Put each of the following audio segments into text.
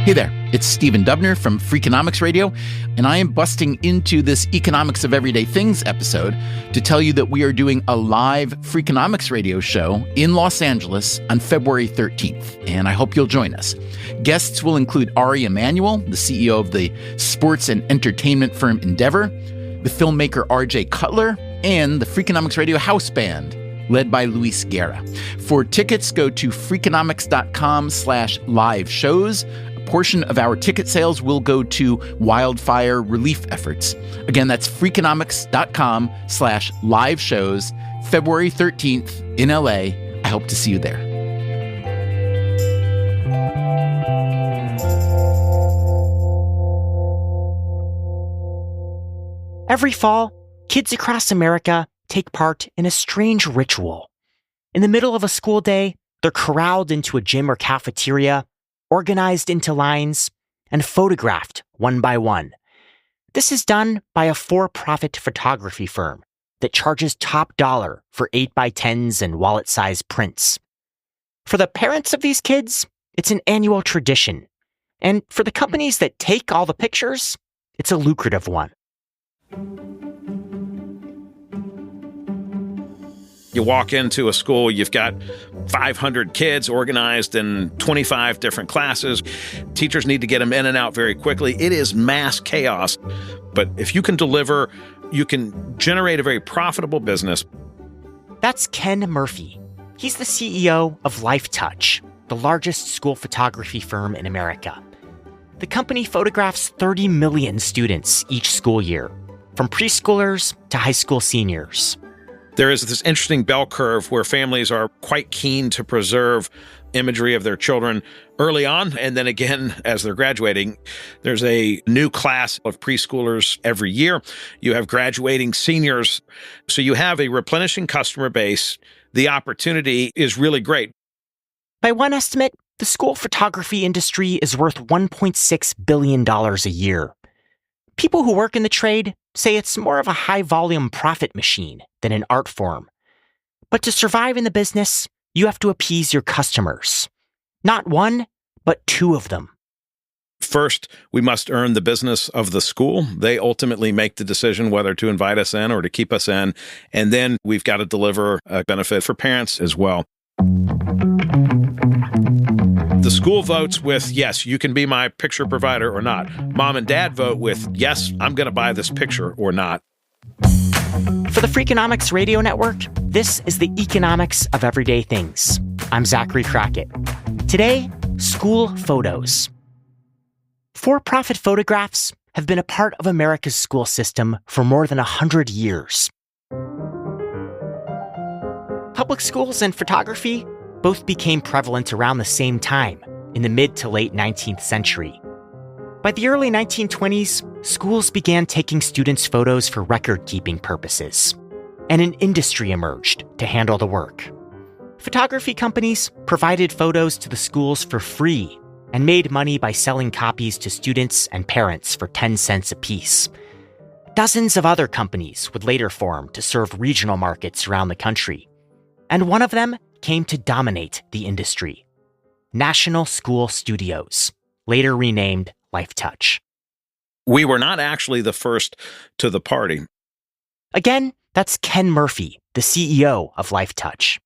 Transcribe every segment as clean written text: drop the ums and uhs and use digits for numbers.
Hey there, it's Stephen Dubner from Freakonomics Radio, and I am busting into this Economics of Everyday Things episode to tell you that we are doing a live Freakonomics Radio show in Los Angeles on February 13th, and I hope you'll join us. Guests will include Ari Emanuel, the CEO of the sports and entertainment firm Endeavor, the filmmaker RJ Cutler, and the Freakonomics Radio House Band, led by Luis Guerra. For tickets, go to freakonomics.com/live shows. Portion of our ticket sales will go to wildfire relief efforts. Again, that's freakonomics.com/live shows, February 13th in LA. I hope to see you there. Every fall, kids across America take part in a strange ritual. In the middle of a school day, they're corralled into a gym or cafeteria, organized into lines, and photographed one by one. This is done by a for-profit photography firm that charges top dollar for 8x10s and wallet-sized prints. For the parents of these kids, it's an annual tradition. And for the companies that take all the pictures, it's a lucrative one. You walk into a school, you've got 500 kids organized in 25 different classes. Teachers need to get them in and out very quickly. It is mass chaos. But if you can deliver, you can generate a very profitable business. That's Ken Murphy. He's the CEO of Lifetouch, the largest school photography firm in America. The company photographs 30 million students each school year, from preschoolers to high school seniors. There is this interesting bell curve where families are quite keen to preserve imagery of their children early on, and then again as they're graduating. There's a new class of preschoolers every year. You have graduating seniors. So you have a replenishing customer base. The opportunity is really great. By one estimate, the school photography industry is worth $1.6 billion a year. People who work in the trade say it's more of a high-volume profit machine than an art form. But to survive in the business, you have to appease your customers. Not one, but two of them. First, we must earn the business of the school. They ultimately make the decision whether to invite us in or to keep us in. And then we've got to deliver a benefit for parents as well. The school votes with, yes, you can be my picture provider or not. Mom and dad vote with, yes, I'm going to buy this picture or not. For the Freakonomics Radio Network, this is the Economics of Everyday Things. I'm Zachary Crockett. Today, school photos. For-profit photographs have been a part of America's school system for more than 100 years. Public schools and photography both became prevalent around the same time, in the mid to late 19th century. By the early 1920s, schools began taking students' photos for record-keeping purposes, and an industry emerged to handle the work. Photography companies provided photos to the schools for free and made money by selling copies to students and parents for 10 cents apiece. Dozens of other companies would later form to serve regional markets around the country, and one of them came to dominate the industry: National School Studios, later renamed Lifetouch. We were not actually the first to the party. Again, that's Ken Murphy, the CEO of Lifetouch.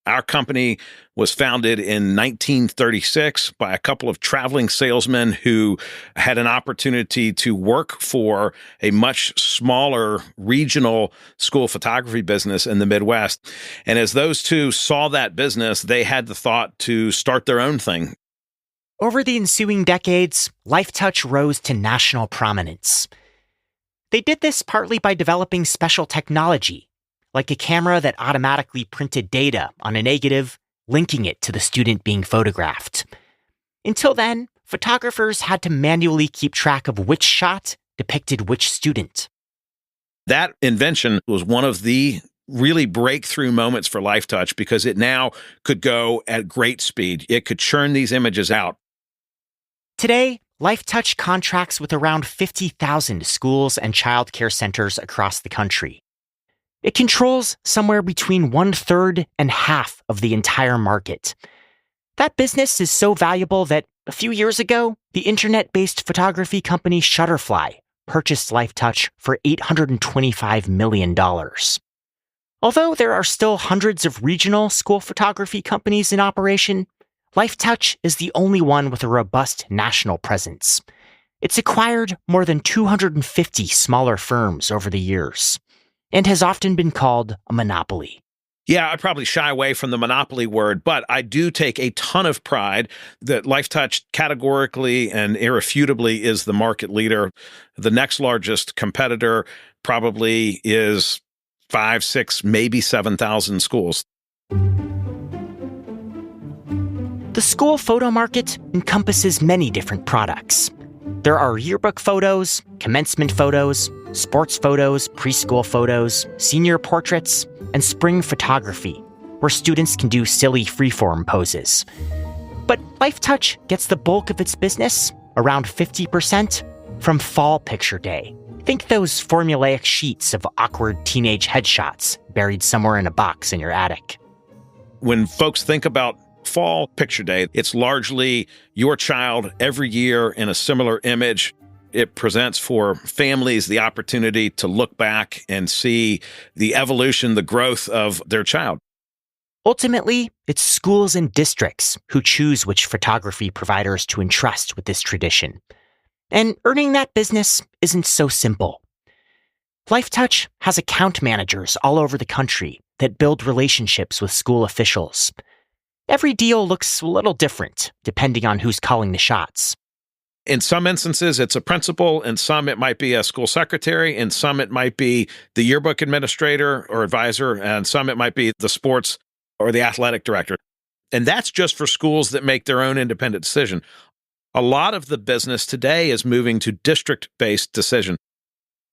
Our company was founded in 1936 by a couple of traveling salesmen who had an opportunity to work for a much smaller regional school photography business in the Midwest. And as those two saw that business, they had the thought to start their own thing. Over the ensuing decades, Lifetouch rose to national prominence. They did this partly by developing special technology, like a camera that automatically printed data on a negative, linking it to the student being photographed. Until then, photographers had to manually keep track of which shot depicted which student. That invention was one of the really breakthrough moments for Lifetouch because it now could go at great speed. It could churn these images out. Today, Lifetouch contracts with around 50,000 schools and child care centers across the country. It controls somewhere between 1/3 and half of the entire market. That business is so valuable that a few years ago, the internet-based photography company Shutterfly purchased Lifetouch for $825 million. Although there are still hundreds of regional school photography companies in operation, Lifetouch is the only one with a robust national presence. It's acquired more than 250 smaller firms over the years and has often been called a monopoly. Yeah, I'd probably shy away from the monopoly word, but I do take a ton of pride that Lifetouch categorically and irrefutably is the market leader. The next largest competitor probably is 5, 6, maybe 7,000 schools. The school photo market encompasses many different products. There are yearbook photos, commencement photos, sports photos, preschool photos, senior portraits, and spring photography, where students can do silly freeform poses. But Lifetouch gets the bulk of its business, around 50%, from fall picture day. Think those formulaic sheets of awkward teenage headshots buried somewhere in a box in your attic. When folks think about fall picture day, it's largely your child every year in a similar image. It presents for families the opportunity to look back and see the evolution, the growth of their child. Ultimately, it's schools and districts who choose which photography providers to entrust with this tradition. And earning that business isn't so simple. Lifetouch has account managers all over the country that build relationships with school officials. Every deal looks a little different, depending on who's calling the shots. In some instances, it's a principal. In some, it might be a school secretary. In some, it might be the yearbook administrator or advisor. And some, it might be the sports or the athletic director. And that's just for schools that make their own independent decision. A lot of the business today is moving to district-based decision.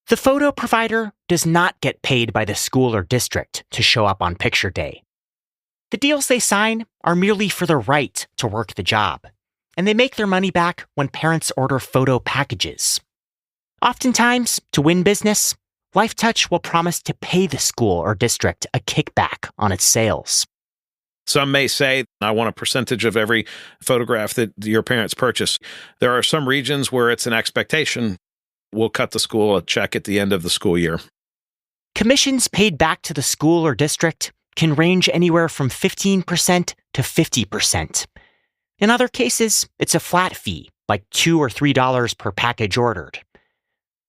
The photo provider does not get paid by the school or district to show up on picture day. The deals they sign are merely for the right to work the job, and they make their money back when parents order photo packages. Oftentimes, to win business, Lifetouch will promise to pay the school or district a kickback on its sales. Some may say, I want a percentage of every photograph that your parents purchase. There are some regions where it's an expectation. We'll cut the school a check at the end of the school year. Commissions paid back to the school or district can range anywhere from 15% to 50%. In other cases, it's a flat fee, like $2 or $3 per package ordered.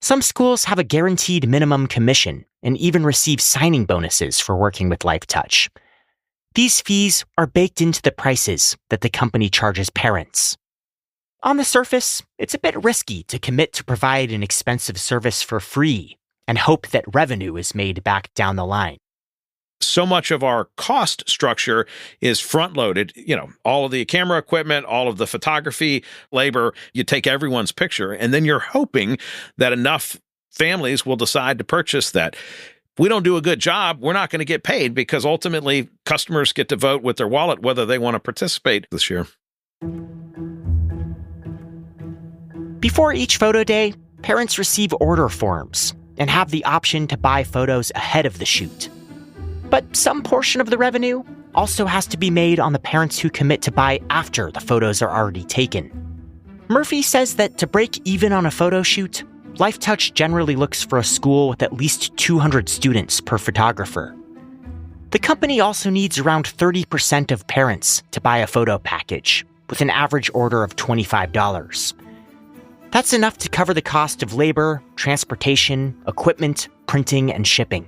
Some schools have a guaranteed minimum commission and even receive signing bonuses for working with Lifetouch. These fees are baked into the prices that the company charges parents. On the surface, it's a bit risky to commit to provide an expensive service for free and hope that revenue is made back down the line. So much of our cost structure is front-loaded. All of the camera equipment, all of the photography, labor, you take everyone's picture, and then you're hoping that enough families will decide to purchase that. If we don't do a good job, we're not going to get paid because ultimately customers get to vote with their wallet whether they want to participate this year. Before each photo day, parents receive order forms and have the option to buy photos ahead of the shoot. But some portion of the revenue also has to be made on the parents who commit to buy after the photos are already taken. Murphy says that to break even on a photo shoot, Lifetouch generally looks for a school with at least 200 students per photographer. The company also needs around 30% of parents to buy a photo package, with an average order of $25. That's enough to cover the cost of labor, transportation, equipment, printing, and shipping.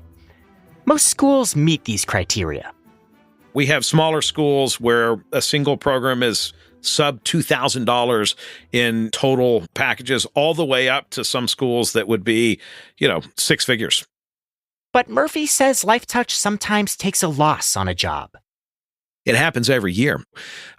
Most schools meet these criteria. We have smaller schools where a single program is sub $2,000 in total packages, all the way up to some schools that would be, 6 figures. But Murphy says Lifetouch sometimes takes a loss on a job. It happens every year.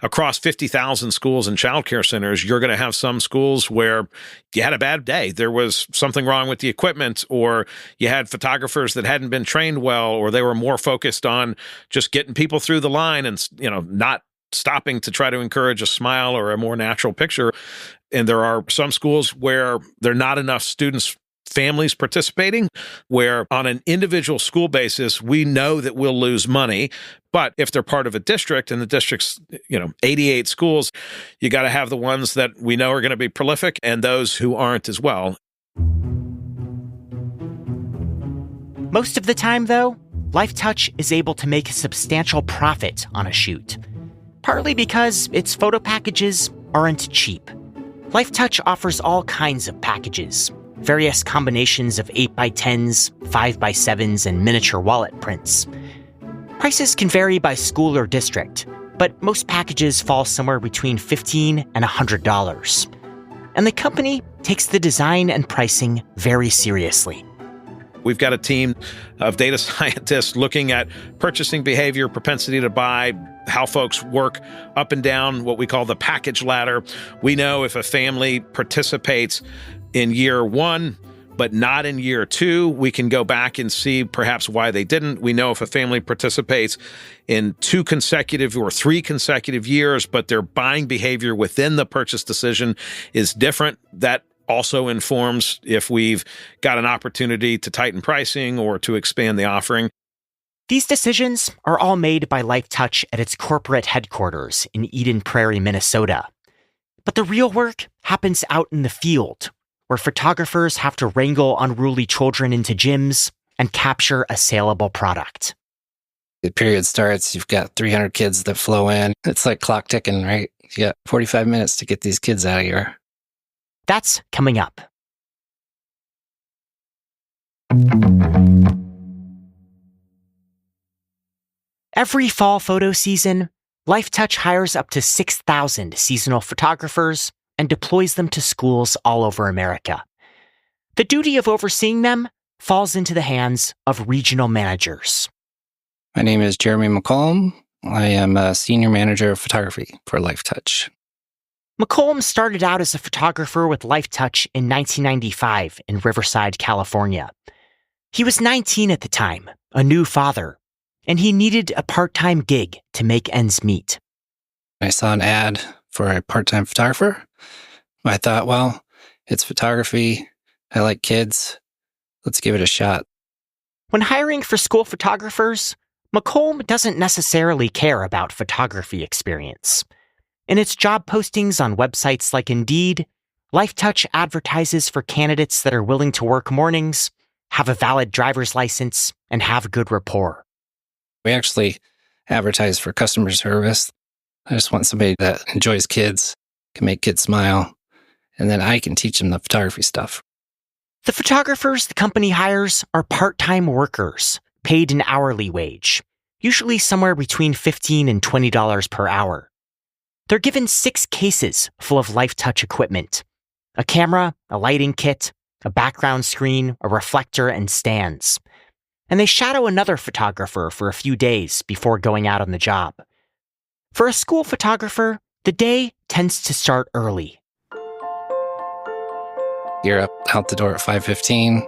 Across 50,000 schools and childcare centers, you're going to have some schools where you had a bad day. There was something wrong with the equipment, or you had photographers that hadn't been trained well, or they were more focused on just getting people through the line and, not stopping to try to encourage a smile or a more natural picture. And there are some schools where there are not enough students families participating, where on an individual school basis, we know that we'll lose money. But if they're part of a district and the district's, 88 schools, you got to have the ones that we know are going to be prolific and those who aren't as well. Most of the time, though, Lifetouch is able to make a substantial profit on a shoot, partly because its photo packages aren't cheap. Lifetouch offers all kinds of packages, various combinations of 8x10s, 5x7s, and miniature wallet prints. Prices can vary by school or district, but most packages fall somewhere between $15 and $100. And the company takes the design and pricing very seriously. We've got a team of data scientists looking at purchasing behavior, propensity to buy, how folks work up and down what we call the package ladder. We know if a family participates in year one, but not in year two, we can go back and see perhaps why they didn't. We know if a family participates in 2 consecutive or 3 consecutive years, but their buying behavior within the purchase decision is different, that also informs if we've got an opportunity to tighten pricing or to expand the offering. These decisions are all made by Lifetouch at its corporate headquarters in Eden Prairie, Minnesota. But the real work happens out in the field, where photographers have to wrangle unruly children into gyms and capture a saleable product. The period starts, you've got 300 kids that flow in. It's like clock ticking, right? You got 45 minutes to get these kids out of here. That's coming up. Every fall photo season, Lifetouch hires up to 6,000 seasonal photographers and deploys them to schools all over America. The duty of overseeing them falls into the hands of regional managers. My name is Jeremy McCollum. I am a senior manager of photography for Lifetouch. McCollum started out as a photographer with Lifetouch in 1995 in Riverside, California. He was 19 at the time, a new father, and he needed a part-time gig to make ends meet. I saw an ad for a part-time photographer. I thought, well, it's photography. I like kids. Let's give it a shot. When hiring for school photographers, McCollum doesn't necessarily care about photography experience. In its job postings on websites like Indeed, Lifetouch advertises for candidates that are willing to work mornings, have a valid driver's license, and have good rapport. We actually advertise for customer service. I just want somebody that enjoys kids, can make kids smile, and then I can teach them the photography stuff. The photographers the company hires are part-time workers, paid an hourly wage, usually somewhere between $15 and $20 per hour. They're given 6 cases full of Lifetouch equipment: a camera, a lighting kit, a background screen, a reflector, and stands. And they shadow another photographer for a few days before going out on the job. For a school photographer, the day tends to start early. You're up out the door at 5:15,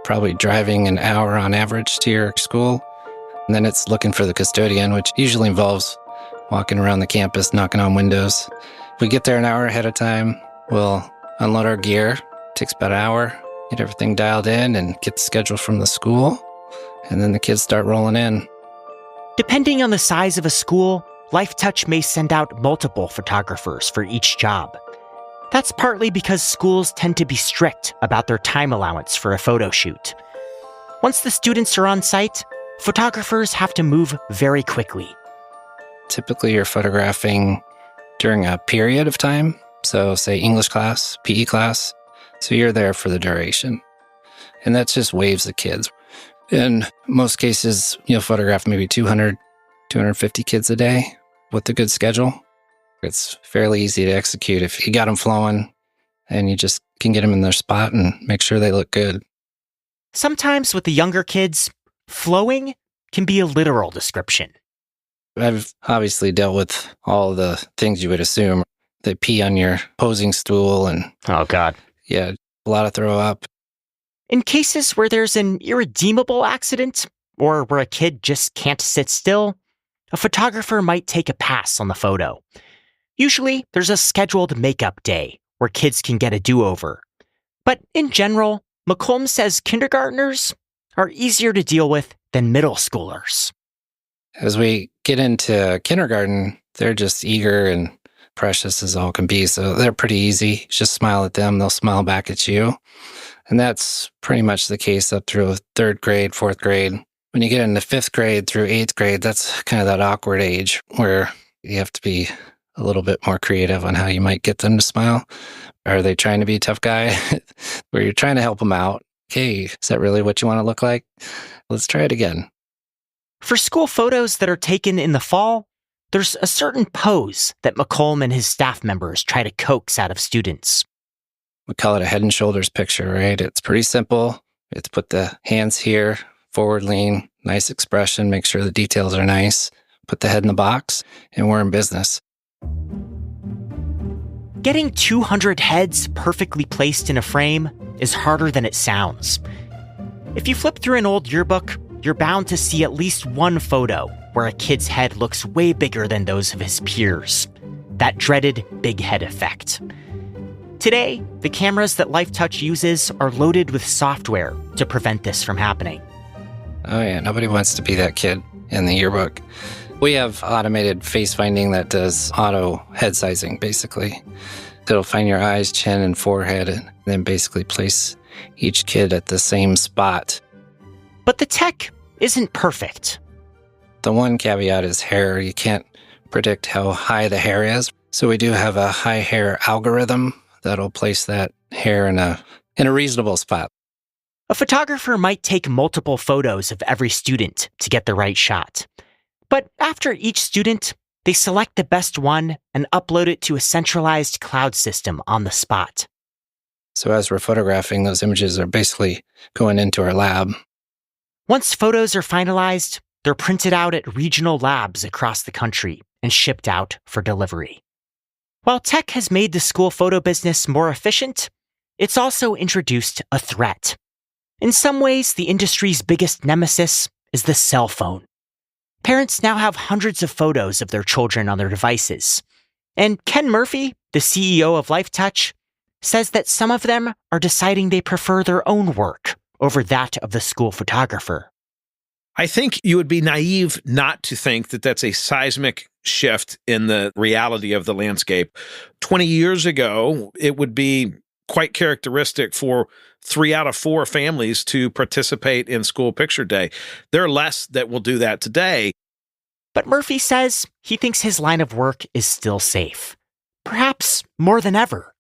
probably driving an hour on average to your school. And then it's looking for the custodian, which usually involves walking around the campus, knocking on windows. We get there an hour ahead of time. We'll unload our gear. Takes about an hour, get everything dialed in and get the schedule from the school. And then the kids start rolling in. Depending on the size of a school, Lifetouch may send out multiple photographers for each job. That's partly because schools tend to be strict about their time allowance for a photo shoot. Once the students are on site, photographers have to move very quickly. Typically, you're photographing during a period of time. So say English class, PE class. So you're there for the duration. And that's just waves of kids. In most cases, you'll photograph maybe 200, 250 kids a day with a good schedule. It's fairly easy to execute if you got them flowing and you just can get them in their spot and make sure they look good. Sometimes with the younger kids, flowing can be a literal description. I've obviously dealt with all the things you would assume. They pee on your posing stool and... Oh, God. Yeah, a lot of throw up. In cases where there's an irredeemable accident, or where a kid just can't sit still, a photographer might take a pass on the photo. Usually, there's a scheduled makeup day where kids can get a do-over. But in general, McColm says kindergartners are easier to deal with than middle schoolers. As we get into kindergarten, they're just eager and precious as all can be. So they're pretty easy. Just smile at them. They'll smile back at you. And that's pretty much the case up through 3rd grade, 4th grade. When you get into 5th grade through 8th grade, that's kind of that awkward age where you have to be a little bit more creative on how you might get them to smile. Are they trying to be a tough guy? Where you're trying to help them out. Okay, is that really what you want to look like? Let's try it again. For school photos that are taken in the fall, there's a certain pose that McColm and his staff members try to coax out of students. We call it a head and shoulders picture, right? It's pretty simple. It's put the hands here, forward lean, nice expression, make sure the details are nice, put the head in the box, and we're in business. Getting 200 heads perfectly placed in a frame is harder than it sounds. If you flip through an old yearbook, you're bound to see at least one photo where a kid's head looks way bigger than those of his peers. That dreaded big head effect. Today, the cameras that Lifetouch uses are loaded with software to prevent this from happening. Oh yeah, nobody wants to be that kid in the yearbook. We have automated face finding that does auto head sizing, basically. It'll find your eyes, chin, and forehead, and then basically place each kid at the same spot. But the tech isn't perfect. The one caveat is hair. You can't predict how high the hair is. So we do have a high hair algorithm that'll place that hair in a reasonable spot. A photographer might take multiple photos of every student to get the right shot. But after each student, they select the best one and upload it to a centralized cloud system on the spot. So as we're photographing, those images are basically going into our lab. Once photos are finalized, they're printed out at regional labs across the country and shipped out for delivery. While tech has made the school photo business more efficient, it's also introduced a threat. In some ways, the industry's biggest nemesis is the cell phone. Parents now have hundreds of photos of their children on their devices. And Ken Murphy, the CEO of Lifetouch, says that some of them are deciding they prefer their own work over that of the school photographer. I think you would be naive not to think that that's a seismic shift in the reality of the landscape. 20 years ago, it would be quite characteristic for 3 out of 4 families to participate in school picture day. There are less that will do that today. But Murphy says he thinks his line of work is still safe. Perhaps more than ever.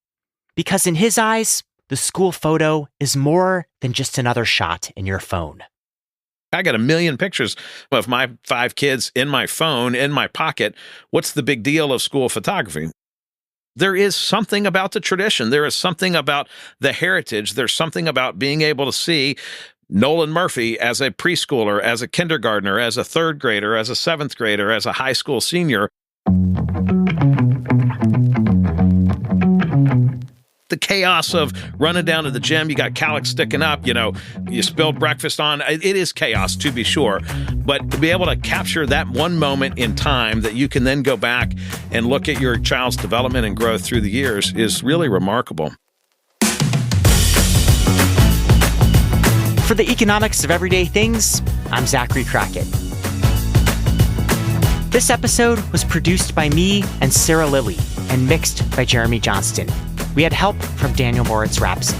Because in his eyes, the school photo is more than just another shot in your phone. I got 1 million pictures of my 5 kids in my phone, in my pocket. What's the big deal of school photography? There is something about the tradition. There is something about the heritage. There's something about being able to see Nolan Murphy as a preschooler, as a kindergartner, as a 3rd grader, as a 7th grader, as a high school senior. The chaos of running down to the gym, you got calyx sticking up, you spilled breakfast on. It is chaos, to be sure. But to be able to capture that one moment in time that you can then go back and look at your child's development and growth through the years is really remarkable. For the Economics of Everyday Things, I'm Zachary Crockett. This episode was produced by me and Sarah Lilly and mixed by Jeremy Johnston. We had help from Daniel Moritz-Rapson.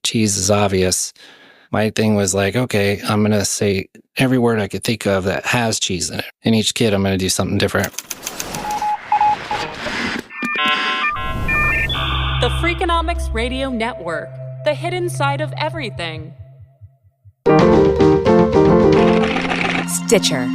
Cheese is obvious. My thing was like, okay, I'm going to say every word I could think of that has cheese in it. And each kid, I'm going to do something different. The Freakonomics Radio Network, the hidden side of everything. Stitcher.